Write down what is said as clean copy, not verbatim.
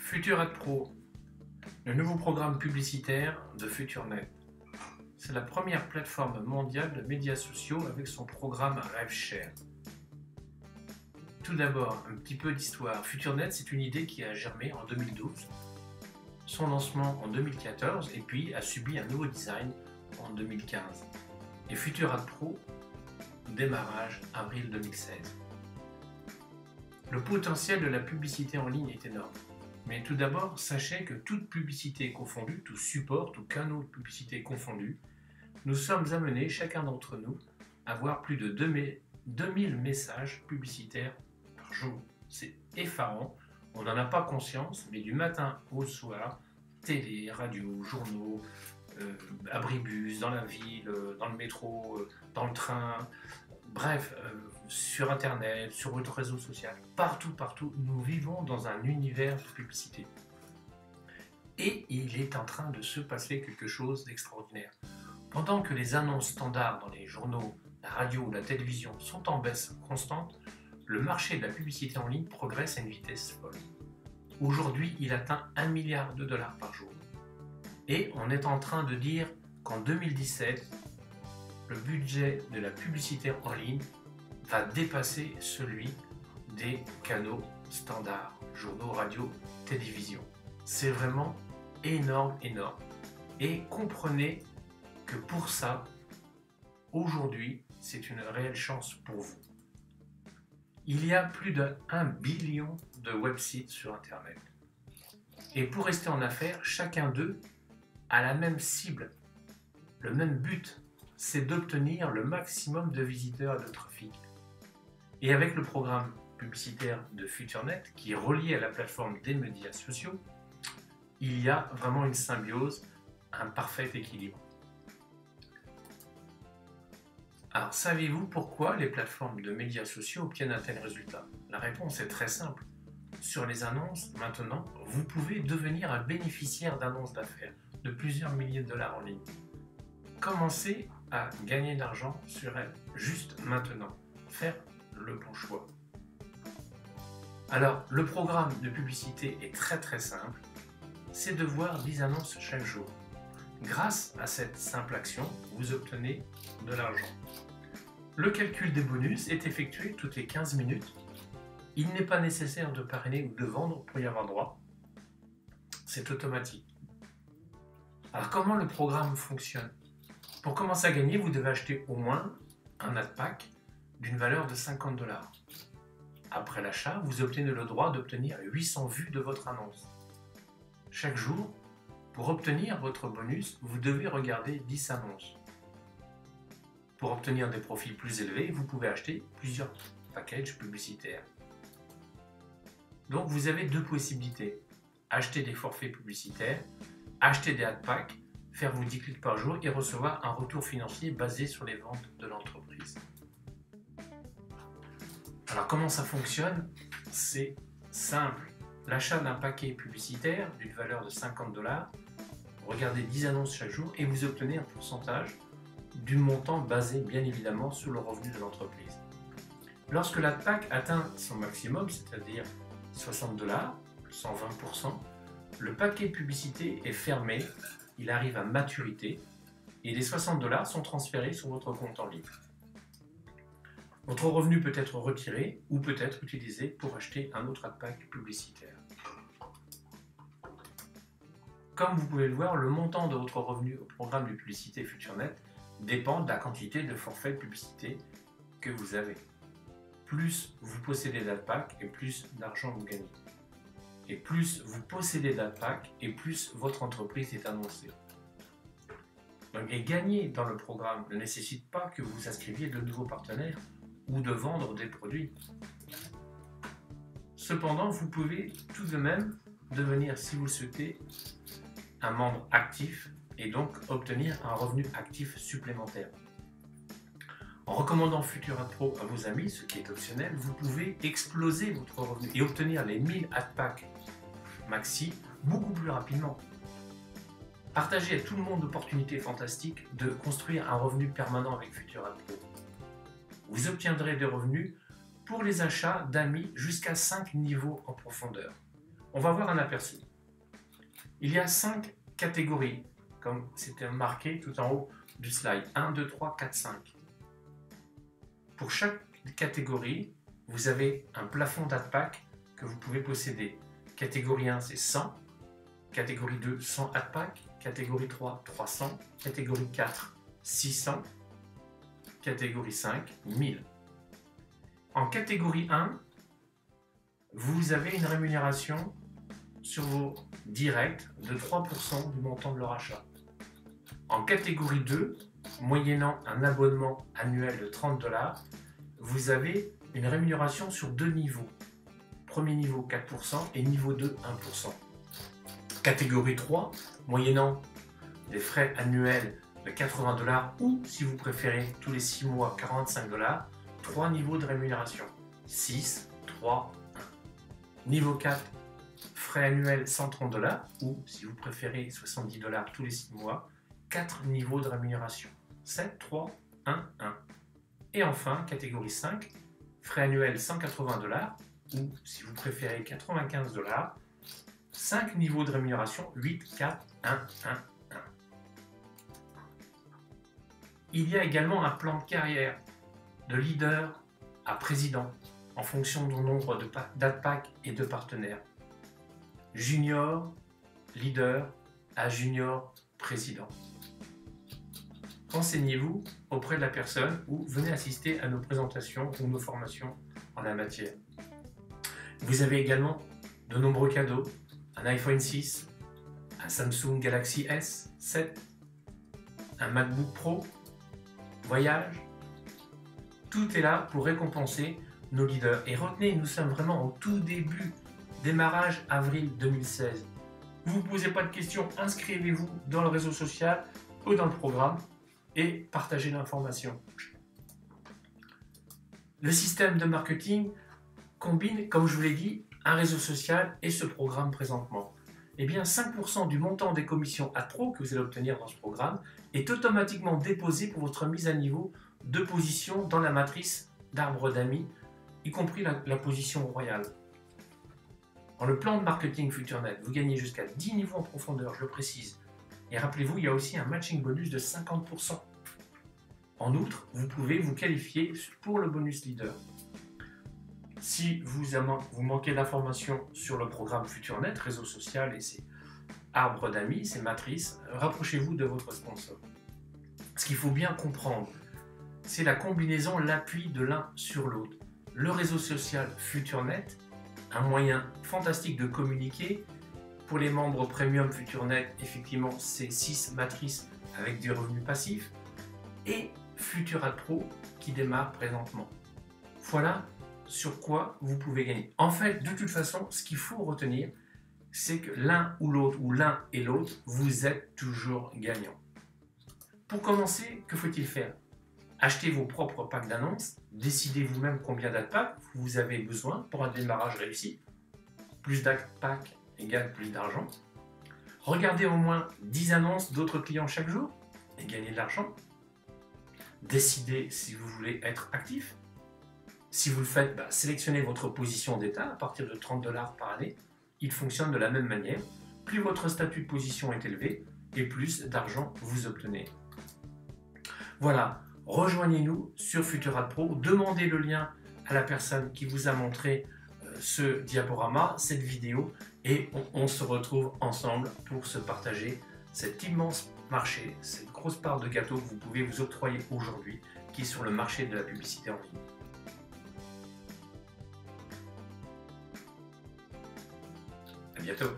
FuturAd Pro, le nouveau programme publicitaire de FuturNet. C'est la première plateforme mondiale de médias sociaux avec son programme RevShare. Tout d'abord, un petit peu d'histoire. FuturNet, c'est une idée qui a germé en 2012, son lancement en 2014 et puis a subi un nouveau design en 2015. Et FuturAd Pro, démarrage avril 2016. Le potentiel de la publicité en ligne est énorme. Mais tout d'abord, sachez que toute publicité confondue, tout support, tout canal de publicité confondu, nous sommes amenés, chacun d'entre nous, à avoir plus de 2000 messages publicitaires par jour. C'est effarant, on n'en a pas conscience, mais du matin au soir, télé, radio, journaux, abribus, dans la ville, dans le métro, dans le train, bref, sur internet, sur votre réseau social, partout, nous vivons dans un univers de publicité. Et il est en train de se passer quelque chose d'extraordinaire. Pendant que les annonces standards dans les journaux, la radio ou la télévision sont en baisse constante, le marché de la publicité en ligne progresse à une vitesse folle. Aujourd'hui, il atteint 1 milliard de dollars par jour. Et on est en train de dire qu'en 2017, le budget de la publicité en ligne va dépasser celui des canaux standards, journaux, radio, télévision. C'est vraiment énorme. Et comprenez que pour ça, aujourd'hui, c'est une réelle chance pour vous. Il y a plus d'1 billion de websites sur Internet. Et pour rester en affaires, chacun d'eux a la même cible, le même but, c'est d'obtenir le maximum de visiteurs et de trafic. Et avec le programme publicitaire de FuturNet, qui est relié à la plateforme des médias sociaux, il y a vraiment une symbiose, un parfait équilibre. Alors, savez-vous pourquoi les plateformes de médias sociaux obtiennent un tel résultat? La réponse est très simple. Sur les annonces, maintenant, vous pouvez devenir un bénéficiaire d'annonces d'affaires de plusieurs milliers de dollars en ligne. Commencez à gagner de l'argent sur elles, juste maintenant. Faire le bon choix. Alors, le programme de publicité est très simple. C'est de voir 10 annonces chaque jour. Grâce à cette simple action, vous obtenez de l'argent. Le calcul des bonus est effectué toutes les 15 minutes. Il n'est pas nécessaire de parrainer ou de vendre pour y avoir droit. C'est automatique. Alors, comment le programme fonctionne? Pour commencer à gagner, vous devez acheter au moins un ad pack d'une valeur de 50 $. Après l'achat, vous obtenez le droit d'obtenir 800 vues de votre annonce. Chaque jour, pour obtenir votre bonus, vous devez regarder 10 annonces. Pour obtenir des profits plus élevés, vous pouvez acheter plusieurs packages publicitaires. Donc vous avez deux possibilités. Acheter des forfaits publicitaires, acheter des ad packs, faire vos 10 clics par jour et recevoir un retour financier basé sur les ventes de l'entreprise. Alors comment ça fonctionne? C'est simple. L'achat d'un paquet publicitaire d'une valeur de 50 $, vous regardez 10 annonces chaque jour et vous obtenez un pourcentage du montant basé bien évidemment sur le revenu de l'entreprise. Lorsque l'ad pack atteint son maximum, c'est-à-dire 60 $, 120%, le paquet de publicité est fermé, il arrive à maturité et les 60 $ sont transférés sur votre compte en ligne. Votre revenu peut être retiré ou peut être utilisé pour acheter un autre ad pack publicitaire. Comme vous pouvez le voir, le montant de votre revenu au programme de publicité FuturNet dépend de la quantité de forfaits de publicité que vous avez. Plus vous possédez d'ad pack et plus d'argent vous gagnez. Et plus vous possédez d'ad pack et plus votre entreprise est annoncée. Donc, et gagner dans le programme ne nécessite pas que vous inscriviez de nouveaux partenaires ou de vendre des produits. Cependant, vous pouvez tout de même devenir, si vous le souhaitez, un membre actif et donc obtenir un revenu actif supplémentaire. En recommandant FuturAd Pro à vos amis, ce qui est optionnel, vous pouvez exploser votre revenu et obtenir les 1000 ad packs maxi beaucoup plus rapidement. Partagez à tout le monde l'opportunité fantastique de construire un revenu permanent avec FuturAd Pro. Vous obtiendrez des revenus pour les achats d'amis jusqu'à 5 niveaux en profondeur. On va voir un aperçu. Il y a 5 catégories, comme c'était marqué tout en haut du slide. 1, 2, 3, 4, 5. Pour chaque catégorie, vous avez un plafond AdPack que vous pouvez posséder. Catégorie 1, c'est 100. Catégorie 2, 100 AdPack. Catégorie 3, 300. Catégorie 4, 600. Catégorie 5, 1000. En catégorie 1, vous avez une rémunération sur vos directs de 3% du montant de leur achat. En catégorie 2, moyennant un abonnement annuel de 30 $, vous avez une rémunération sur 2 niveaux. Premier niveau 4% et niveau 2 1%. Catégorie 3, moyennant des frais annuels de 80 $ ou, si vous préférez, tous les 6 mois 45 $, 3 niveaux de rémunération. 6, 3, 1. Niveau 4, frais annuels 130 $ ou, si vous préférez, 70 $ tous les 6 mois, 4 niveaux de rémunération. 7, 3, 1, 1. Et enfin, catégorie 5, frais annuels 180 $ ou, si vous préférez, 95 $, 5 niveaux de rémunération, 8, 4, 1, 1, 1. Il y a également un plan de carrière de leader à président en fonction du nombre d'AdPack et de partenaires. Junior, leader à junior, président. Renseignez-vous auprès de la personne ou venez assister à nos présentations ou nos formations en la matière. Vous avez également de nombreux cadeaux, un iPhone 6, un Samsung Galaxy S7, un MacBook Pro, voyage. Tout est là pour récompenser nos leaders. Et retenez, nous sommes vraiment au tout début, démarrage avril 2016. Vous ne vous posez pas de questions, inscrivez-vous dans le réseau social ou dans le programme et partagez l'information. Le système de marketing combine, comme je vous l'ai dit, un réseau social et ce programme présentement. Eh bien, 5% du montant des commissions AdPro que vous allez obtenir dans ce programme est automatiquement déposé pour votre mise à niveau de position dans la matrice d'arbre d'amis, y compris la position royale. Dans le plan de marketing FutureNet, vous gagnez jusqu'à 10 niveaux en profondeur, je le précise. Et rappelez-vous, il y a aussi un matching bonus de 50%. En outre, vous pouvez vous qualifier pour le bonus leader. Si vous manquez d'informations sur le programme FutureNet, réseau social et ses arbres d'amis, ses matrices, rapprochez-vous de votre sponsor. Ce qu'il faut bien comprendre, c'est la combinaison, l'appui de l'un sur l'autre. Le réseau social FutureNet, un moyen fantastique de communiquer. Pour les membres Premium FutureNet, effectivement, c'est 6 matrices avec des revenus passifs. Et FutureAdPro qui démarre présentement. Voilà sur quoi vous pouvez gagner. En fait, de toute façon, ce qu'il faut retenir, c'est que l'un ou l'autre, ou l'un et l'autre, vous êtes toujours gagnant. Pour commencer, que faut-il faire? Achetez vos propres packs d'annonces, décidez vous-même combien d'AdPack vous avez besoin pour un démarrage réussi. Plus d'AdPack égale plus d'argent. Regardez au moins 10 annonces d'autres clients chaque jour et gagnez de l'argent. Décidez si vous voulez être actif. Si vous le faites, sélectionnez votre position d'état à partir de 30 $ par année. Il fonctionne de la même manière. Plus votre statut de position est élevé et plus d'argent vous obtenez. Voilà, rejoignez-nous sur FutureAdPro, demandez le lien à la personne qui vous a montré ce diaporama, cette vidéo, et on se retrouve ensemble pour se partager cet immense marché, cette grosse part de gâteau que vous pouvez vous octroyer aujourd'hui, qui est sur le marché de la publicité en ligne. À bientôt.